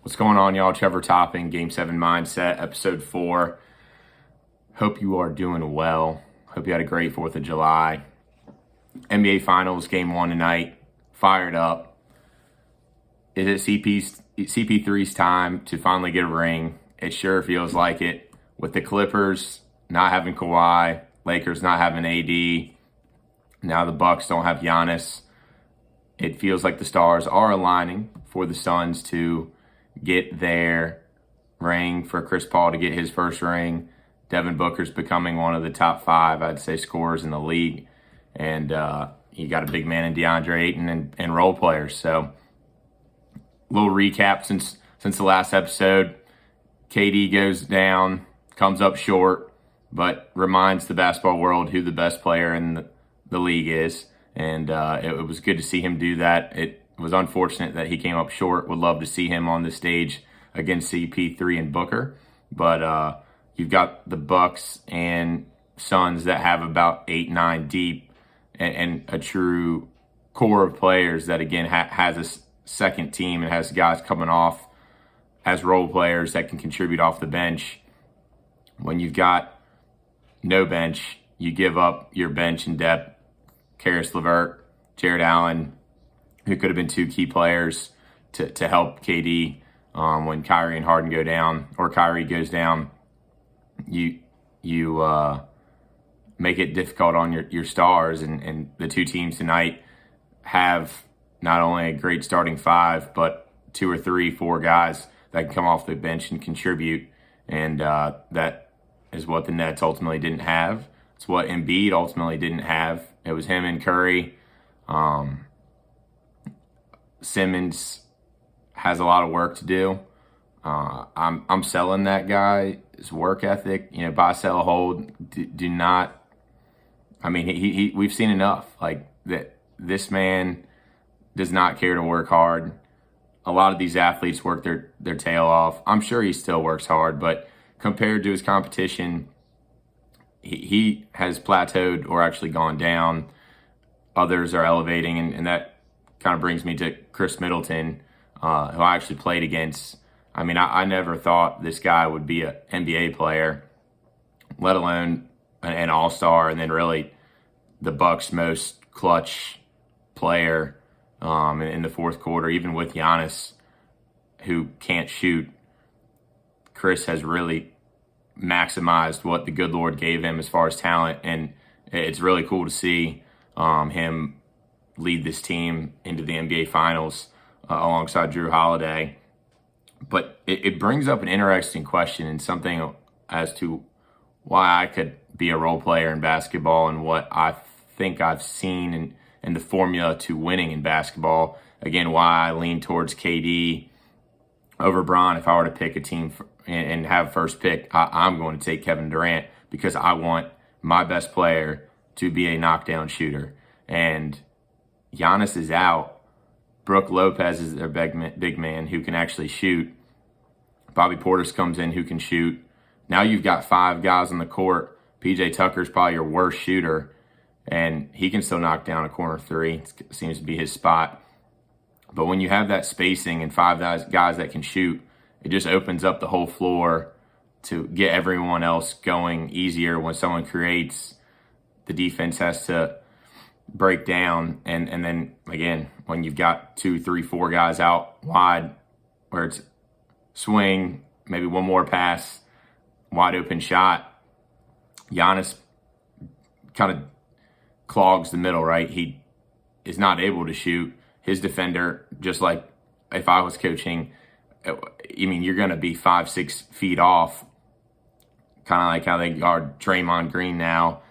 What's going on, y'all? Trevor Topping, Game 7 Mindset, Episode 4. Hope you are doing well. Hope you had a great 4th of July. NBA Finals, Game 1 tonight. Fired up. Is it CP3's time to finally get a ring? It sure feels like it. With the Clippers not having Kawhi, Lakers not having AD, now the Bucks don't have Giannis. It feels like the stars are aligning for the Suns to get their ring, for Chris Paul to get his first ring. Devin Booker's becoming one of the top 5, I'd say, scorers in the league. And you got a big man in DeAndre Ayton and role players. So, a little recap since the last episode. KD goes down, comes up short, but reminds the basketball world who the best player in the league is. And it was good to see him do that. It was unfortunate that he came up short. Would love to see him on the stage against CP3 and Booker. But you've got the Bucks and Suns that have about 8, 9 deep and a true core of players that, again, has a second team and has guys coming off as role players that can contribute off the bench. When you've got no bench, you give up your bench in depth. Caris LeVert, Jared Allen, who could have been 2 key players to help KD when Kyrie and Harden go down, or Kyrie goes down. You make it difficult on your stars, and the 2 teams tonight have not only a great starting 5, but 2 or 3, 4 guys that can come off the bench and contribute, and that is what the Nets ultimately didn't have. It's what Embiid ultimately didn't have. It was him and Curry. Simmons has a lot of work to do. I'm selling that guy's work ethic. You know, buy, sell, hold. Do not. I mean, we've seen enough. Like that, this man does not care to work hard. A lot of these athletes work their tail off. I'm sure he still works hard, but compared to his competition, he has plateaued or actually gone down. Others are elevating, and that kind of brings me to Chris Middleton, who I actually played against. I mean, I never thought this guy would be an NBA player, let alone an all-star, and then really the Bucks' most clutch player in the fourth quarter, even with Giannis, who can't shoot. Chris has really maximized what the good Lord gave him as far as talent, and it's really cool to see him lead this team into the NBA Finals alongside Drew Holiday. But it brings up an interesting question and something as to why I could be a role player in basketball and what I think I've seen in the formula to winning in basketball. Again, why I lean towards KD over Bron. If I were to pick a team and have first pick, I'm going to take Kevin Durant because I want my best player to be a knockdown shooter. And Giannis is out. Brook Lopez is their big man who can actually shoot. Bobby Portis comes in who can shoot. Now you've got 5 guys on the court. PJ Tucker's probably your worst shooter, and he can still knock down a corner 3. It seems to be his spot. But when you have that spacing and 5 guys that can shoot, it just opens up the whole floor to get everyone else going easier. When someone creates, the defense has to break down. And then, again, when you've got 2, 3, 4 guys out wide, where it's swing, maybe one more pass, wide open shot, Giannis kind of clogs the middle, right? He is not able to shoot. His defender, just like if I was coaching, I mean, you're going to be 5, 6 feet off, kind of like how they guard Draymond Green now.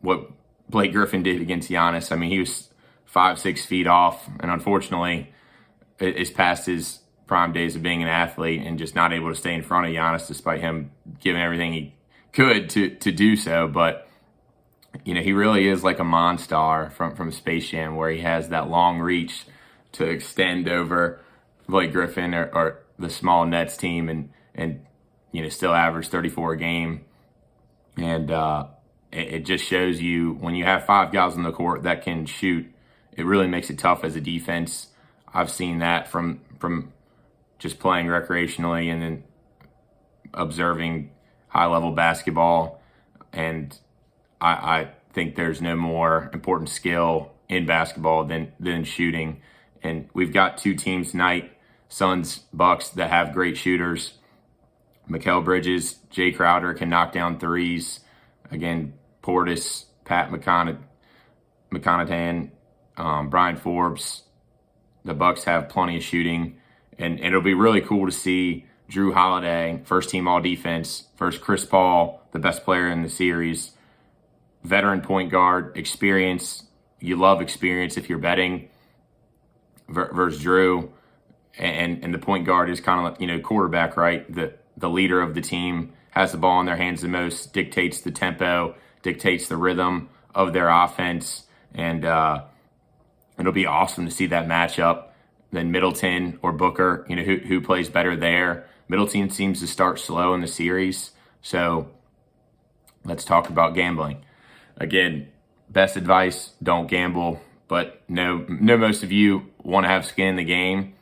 What Blake Griffin did against Giannis, I mean, he was 5, 6 feet off, and unfortunately, is past his prime days of being an athlete and just not able to stay in front of Giannis despite him giving everything he could to do so. But, you know, he really is like a Monstar from Space Jam, where he has that long reach to extend over Blake Griffin or the small Nets team and you know, still average 34 a game. And it just shows you when you have 5 guys on the court that can shoot, it really makes it tough as a defense. I've seen that from just playing recreationally and then observing high-level basketball. And I think there's no more important skill in basketball than shooting. And we've got two teams tonight, Suns, Bucks, that have great shooters. Mikal Bridges, Jay Crowder can knock down threes. Again, Portis, Pat McConaughey, Brian Forbes. The Bucks have plenty of shooting. And it'll be really cool to see Drew Holiday, first team all defense, versus Chris Paul, the best player in the series. Veteran point guard, experience. You love experience if you're betting, versus Drew. And the point guard is kind of like, quarterback, right? The leader of the team, has the ball in their hands the most, dictates the tempo, dictates the rhythm of their offense. And it'll be awesome to see that matchup. Then Middleton or Booker, who plays better there. Middleton seems to start slow in the series. So let's talk about gambling. Again, best advice, don't gamble. But know most of you want to have skin in the game.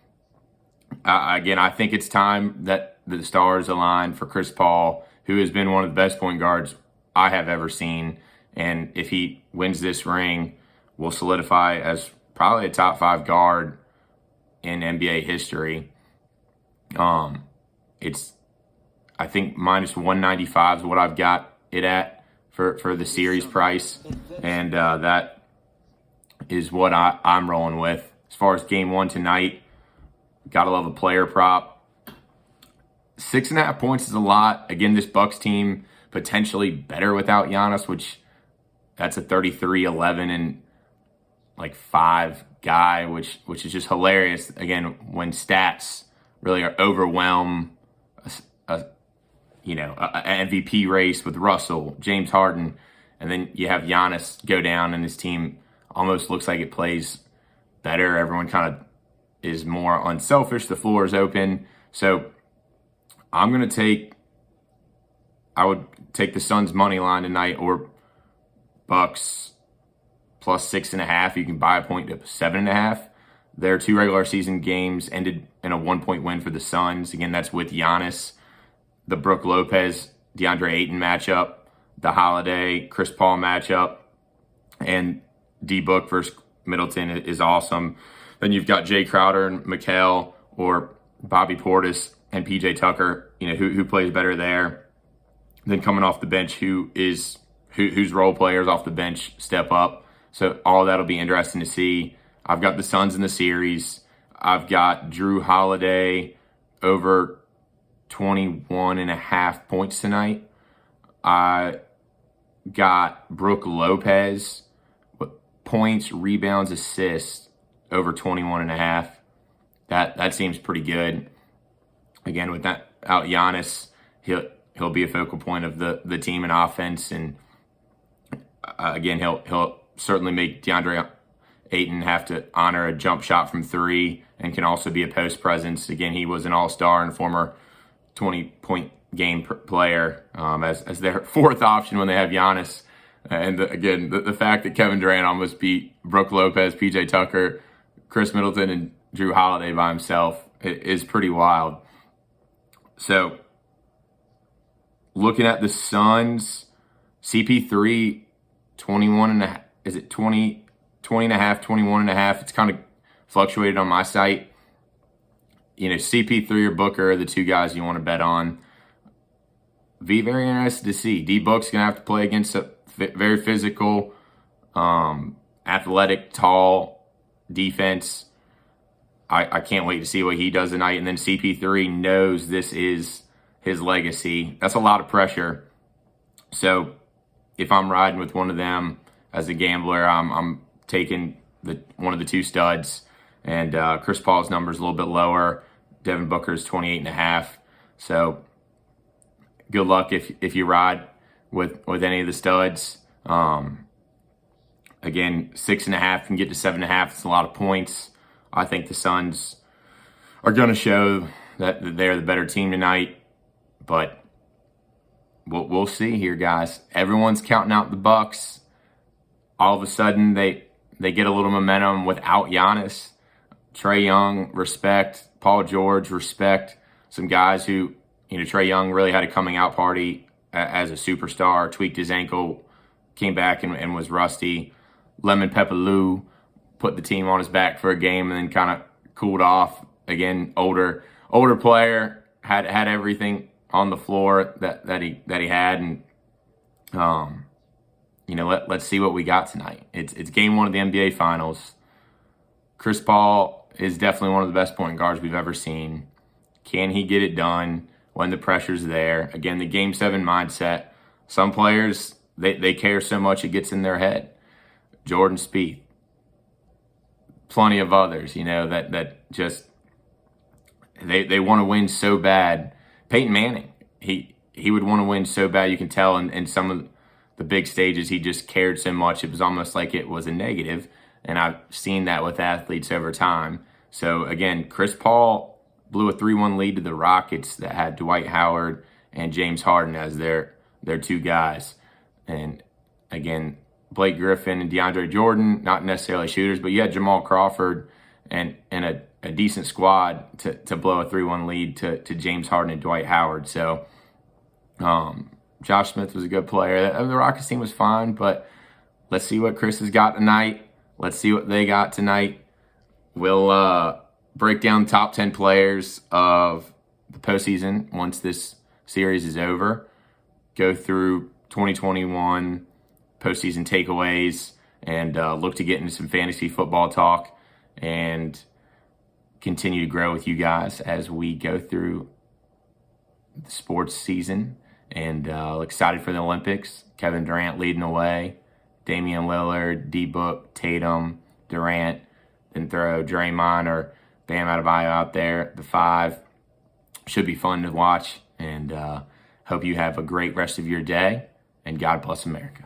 Again, I think it's time that the stars align for Chris Paul, who has been one of the best point guards I have ever seen. And if he wins this ring, will solidify as probably a top 5 guard in NBA history. It's, I think, minus 195 is what I've got it at for the series price. And that is what I'm rolling with. As far as game 1 tonight, gotta love a player prop. 6.5 points is a lot. Again, this Bucks team potentially better without Giannis, which that's a 33-11 and like 5 guy, which is just hilarious. Again, when stats really overwhelm an MVP race with Russell, James Harden, and then you have Giannis go down and his team almost looks like it plays better. Everyone kind of is more unselfish. The floor is open. So I would take the Suns money line tonight, or Bucks plus 6.5. You can buy a point to 7.5. Their 2 regular season games ended in a 1-point win for the Suns. Again, that's with Giannis. The Brook Lopez, DeAndre Ayton matchup, the Holiday, Chris Paul matchup, and D-Book versus Middleton is awesome. Then you've got Jay Crowder and Mikal, or Bobby Portis and PJ Tucker, who plays better there. Then coming off the bench, whose role players off the bench step up. So all that'll be interesting to see. I've got the Suns in the series. I've got Drew Holiday over 21.5 points tonight. I got Brook Lopez with points, rebounds, assists over 21.5. That seems pretty good. Again, without Giannis, he'll be a focal point of the team and offense, and again, he'll certainly make DeAndre Ayton have to honor a jump shot from 3, and can also be a post presence. Again, he was an all-star and former 20-point game player as their 4th option when they have Giannis. And again, the fact that Kevin Durant almost beat Brook Lopez, PJ Tucker, Chris Middleton, and Drew Holiday by himself is pretty wild. So, looking at the Suns, CP3, 21.5, is it 20.5, 21.5? It's kind of fluctuated on my site. CP3 or Booker are the 2 guys you want to bet on. Be very interested to see. D-Book's going to have to play against a very physical, athletic, tall defense. I can't wait to see what he does tonight. And then CP3 knows this is his legacy. That's a lot of pressure. So if I'm riding with one of them as a gambler, I'm taking one of the 2 studs. And Chris Paul's number is a little bit lower. Devin Booker's 28.5. So good luck if you ride with any of the studs. Again, 6.5 can get to 7.5. It's a lot of points. I think the Suns are going to show that they're the better team tonight, but we'll see here, guys. Everyone's counting out the Bucks. All of a sudden, they get a little momentum without Giannis. Trae Young, respect. Paul George, respect. Some guys who, Trae Young really had a coming out party as a superstar, tweaked his ankle, came back and was rusty. Lemon Pepper Lou put the team on his back for a game and then kind of cooled off. Again, older player, had everything on the floor that he had, and let's see what we got tonight. It's game one of the NBA Finals. Chris Paul is definitely one of the best point guards we've ever seen. Can he get it done when the pressure's there? Again, the Game 7 mindset. Some players, they care so much it gets in their head. Jordan Spieth. Plenty of others, that just they want to win so bad. Peyton Manning, he would want to win so bad. You can tell in some of the big stages, he just cared so much. It was almost like it was a negative. And I've seen that with athletes over time. So again, Chris Paul blew a 3-1 lead to the Rockets that had Dwight Howard and James Harden as their two guys. And again, Blake Griffin and DeAndre Jordan, not necessarily shooters, but you had Jamal Crawford and a decent squad to blow a 3-1 lead to James Harden and Dwight Howard. So Josh Smith was a good player. The Rockets team was fine, but let's see what Chris has got tonight. Let's see what they got tonight. We'll break down the top 10 players of the postseason once this series is over. Go through 2021 postseason takeaways and look to get into some fantasy football talk and continue to grow with you guys as we go through the sports season. And excited for the Olympics. Kevin Durant leading the way. Damian Lillard, D-Book, Tatum, Durant, then throw Draymond or Bam Adebayo out there. The 5 should be fun to watch, and hope you have a great rest of your day, and God bless America.